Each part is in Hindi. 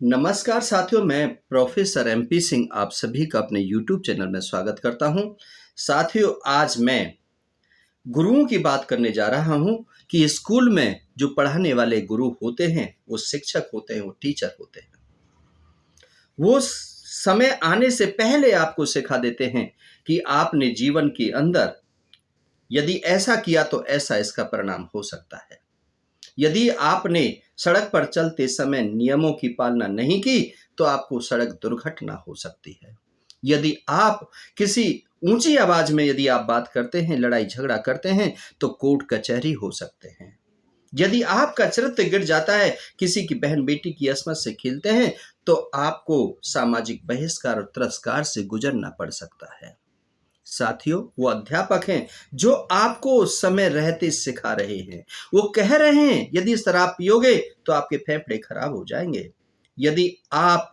नमस्कार साथियों, मैं प्रोफेसर एमपी सिंह आप सभी का अपने यूट्यूब चैनल में स्वागत करता हूं। साथियों, आज मैं गुरुओं की बात करने जा रहा हूं कि स्कूल में जो पढ़ाने वाले गुरु होते हैं, वो शिक्षक होते हैं, वो टीचर होते हैं। वो समय आने से पहले आपको सिखा देते हैं कि आपने जीवन के अंदर यदि ऐसा किया तो ऐसा इसका परिणाम हो सकता है। यदि आपने सड़क पर चलते समय नियमों की पालना नहीं की तो आपको सड़क दुर्घटना हो सकती है। यदि आप किसी ऊंची आवाज में यदि आप बात करते हैं, लड़ाई झगड़ा करते हैं, तो कोर्ट कचहरी हो सकते हैं। यदि आपका चरित्र गिर जाता है, किसी की बहन बेटी की असमत से खेलते हैं, तो आपको सामाजिक बहिष्कार और तिरस्कार से गुजरना पड़ सकता है। साथियों, वो अध्यापक हैं जो आपको समय रहते सिखा रहे हैं। वो कह रहे हैं यदि शराब पियोगे तो आपके फेफड़े खराब हो जाएंगे। यदि आप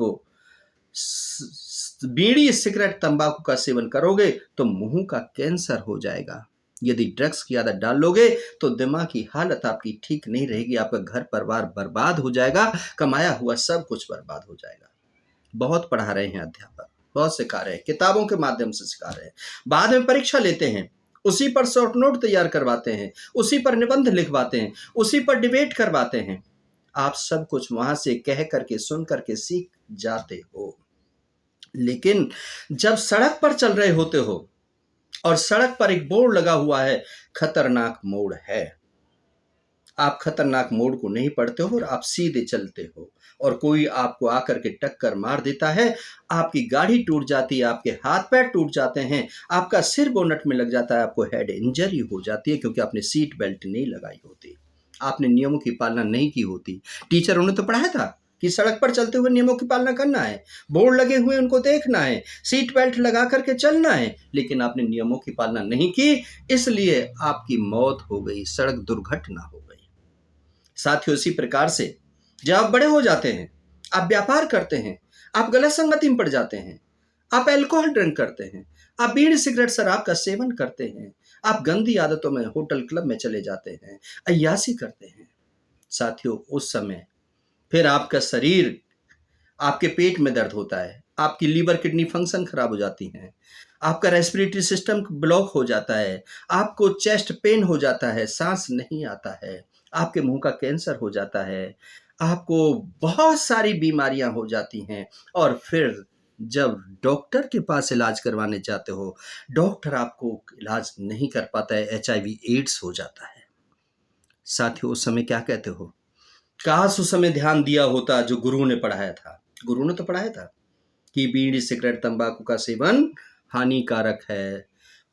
बीड़ी सिगरेट तंबाकू का सेवन करोगे तो मुंह का कैंसर हो जाएगा। यदि ड्रग्स की आदत डाल लोगे तो दिमाग की हालत आपकी ठीक नहीं रहेगी। आपका घर परिवार बर्बाद हो जाएगा, कमाया हुआ सब कुछ बर्बाद हो जाएगा। बहुत पढ़ा रहे हैं अध्यापक, बहुत सिखा रहे हैं, किताबों के माध्यम से सिखा रहे हैं। बाद में परीक्षा लेते हैं, उसी पर शॉर्ट नोट तैयार करवाते हैं, उसी पर निबंध लिखवाते हैं, उसी पर डिबेट करवाते हैं। आप सब कुछ वहां से कह करके सुन करके सीख जाते हो। लेकिन जब सड़क पर चल रहे होते हो और सड़क पर एक बोर्ड लगा हुआ है, खतरनाक मोड़ है, आप खतरनाक मोड़ को नहीं पढ़ते हो और आप सीधे चलते हो और कोई आपको आकर के टक्कर मार देता है, आपकी गाड़ी टूट जाती है, आपके हाथ पैर टूट जाते हैं, आपका सिर बोनट में लग जाता है, आपको हेड इंजरी हो जाती है क्योंकि आपने सीट बेल्ट नहीं लगाई होती, आपने नियमों की पालना नहीं की होती। टीचरों ने तो पढ़ाया था कि सड़क पर चलते हुए नियमों की पालना करना है, बोर्ड लगे हुए उनको देखना है, सीट बेल्ट लगा करके चलना है, लेकिन आपने नियमों की पालना नहीं की, इसलिए आपकी मौत हो गई, सड़क दुर्घटना हो गई। साथियों, इसी प्रकार से जब आप बड़े हो जाते हैं, आप व्यापार करते हैं, आप गलत संगति में पड़ जाते हैं, आप अल्कोहल ड्रिंक करते हैं, आप बीड़ी सिगरेट शराब का सेवन करते हैं, आप गंदी आदतों में होटल क्लब में चले जाते हैं, अय्यासी करते हैं। साथियों, उस समय फिर आपका शरीर, आपके पेट में दर्द होता है, आपकी लीवर किडनी फंक्शन खराब हो जाती है, आपका रेस्पिरेटरी सिस्टम ब्लॉक हो जाता है, आपको चेस्ट पेन हो जाता है, सांस नहीं आता है, आपके मुंह का कैंसर हो जाता है, आपको बहुत सारी बीमारियां हो जाती हैं। और फिर जब डॉक्टर के पास इलाज करवाने जाते हो, डॉक्टर आपको इलाज नहीं कर पाता है, एचआईवी एड्स हो जाता है। साथियों, उस समय क्या कहते हो? काश उस समय ध्यान दिया होता जो गुरु ने पढ़ाया था। गुरु ने तो पढ़ाया था कि बीड़ी सिगरेट तंबाकू का सेवन हानिकारक है,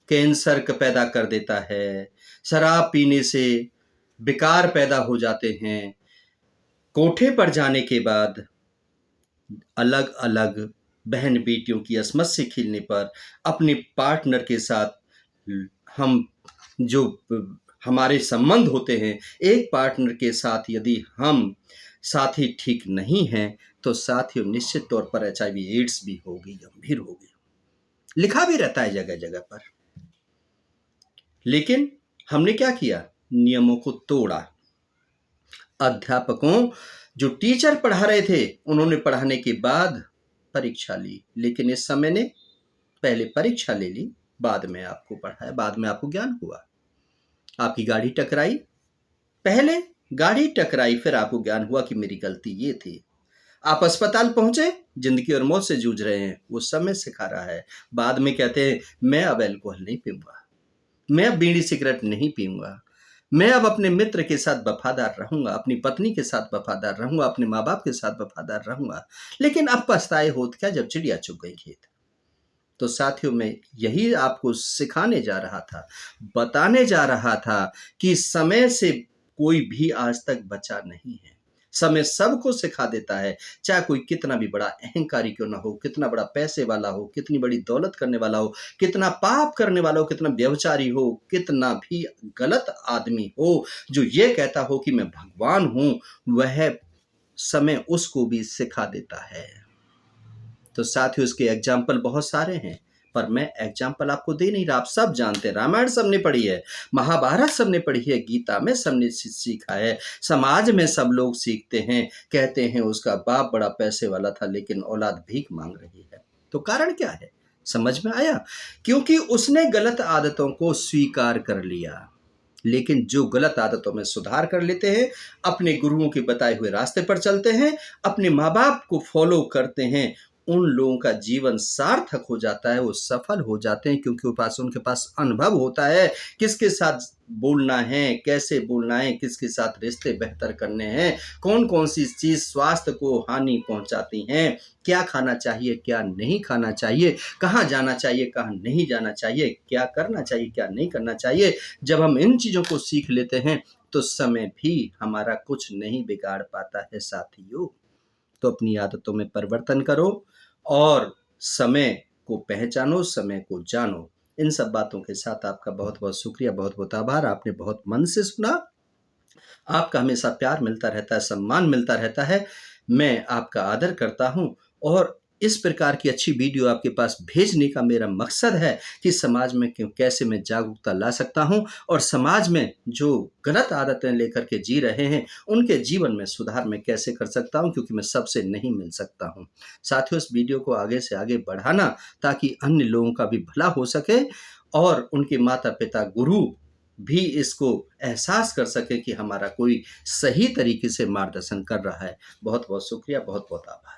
कैंसर पैदा कर देता है, शराब पीने से विकार पैदा हो जाते हैं, कोठे पर जाने के बाद अलग अलग बहन बेटियों की असमत से खेलने पर अपने पार्टनर के साथ हम जो हमारे संबंध होते हैं, एक पार्टनर के साथ यदि हम साथी ठीक नहीं हैं तो साथियों निश्चित तौर पर एचआईवी एड्स भी होगी, गंभीर होगी। लिखा भी रहता है जगह जगह पर। लेकिन हमने क्या किया? नियमों को तोड़ा। अध्यापकों, जो टीचर पढ़ा रहे थे, उन्होंने पढ़ाने के बाद परीक्षा ली, लेकिन इस समय ने पहले परीक्षा ले ली, बाद में आपको पढ़ाया, बाद में आपको ज्ञान हुआ। आपकी गाड़ी टकराई, पहले गाड़ी टकराई, फिर आपको ज्ञान हुआ कि मेरी गलती ये थी। आप अस्पताल पहुंचे, जिंदगी और मौत से जूझ रहे हैं, वो समय सिखा रहा है। बाद में कहते हैं मैं अब अल्कोहल नहीं पीऊंगा, मैं अब बीड़ी सिगरेट नहीं पीऊंगा, मैं अब अपने मित्र के साथ वफादार रहूंगा, अपनी पत्नी के साथ वफादार रहूंगा, अपने माँ बाप के साथ वफादार रहूंगा। लेकिन अब पछताए होत क्या जब चिड़िया चुग गई खेत। तो साथियों, मैं यही आपको सिखाने जा रहा था, बताने जा रहा था कि समय से कोई भी आज तक बचा नहीं है। समय सबको सिखा देता है, चाहे कोई कितना भी बड़ा अहंकारी क्यों ना हो, कितना बड़ा पैसे वाला हो, कितनी बड़ी दौलत करने वाला हो, कितना पाप करने वाला हो, कितना व्यभिचारी हो, कितना भी गलत आदमी हो, जो ये कहता हो कि मैं भगवान हूं, वह समय उसको भी सिखा देता है। तो साथियों, इसके एग्जाम्पल बहुत सारे हैं। पर मैं एग्जाम्पल आपको दे नहीं रहा, आप सब जानते हैं। रामायण सबने पढ़ी है, महाभारत सबने पढ़ी है, गीता में सबने सीखा है, समाज में सब लोग सीखते हैं, कहते हैं उसका बाप बड़ा पैसे वाला था लेकिन औलाद भीख मांग रही है। तो कारण क्या है, समझ में आया? क्योंकि उसने गलत आदतों को स्वीकार कर लिया। लेकिन जो गलत आदतों में सुधार कर लेते हैं, अपने गुरुओं के बताए हुए रास्ते पर चलते हैं, अपने माँ बाप को फॉलो करते हैं, उन लोगों का जीवन सार्थक हो जाता है, वो सफल हो जाते हैं, क्योंकि उनके पास अनुभव होता है किसके साथ बोलना है, कैसे बोलना है, किसके साथ रिश्ते बेहतर करने हैं, कौन कौन सी चीज़ स्वास्थ्य को हानि पहुंचाती हैं, क्या खाना चाहिए क्या नहीं खाना चाहिए, कहाँ जाना चाहिए कहाँ नहीं जाना चाहिए, क्या करना चाहिए क्या नहीं करना चाहिए। जब हम इन चीज़ों को सीख लेते हैं तो समय भी हमारा कुछ नहीं बिगाड़ पाता है साथियों। तो अपनी आदतों में परिवर्तन करो और समय को पहचानो, समय को जानो। इन सब बातों के साथ आपका बहुत बहुत शुक्रिया, बहुत बहुत आभार। आपने बहुत मन से सुना, आपका हमेशा प्यार मिलता रहता है, सम्मान मिलता रहता है, मैं आपका आदर करता हूँ। और इस प्रकार की अच्छी वीडियो आपके पास भेजने का मेरा मकसद है कि समाज में कैसे मैं जागरूकता ला सकता हूँ और समाज में जो गलत आदतें लेकर के जी रहे हैं उनके जीवन में सुधार मैं कैसे कर सकता हूँ, क्योंकि मैं सबसे नहीं मिल सकता हूँ। साथियों, इस वीडियो को आगे से आगे बढ़ाना ताकि अन्य लोगों का भी भला हो सके और उनके माता पिता गुरु भी इसको एहसास कर सके कि हमारा कोई सही तरीके से मार्गदर्शन कर रहा है। बहुत बहुत शुक्रिया, बहुत बहुत आभार।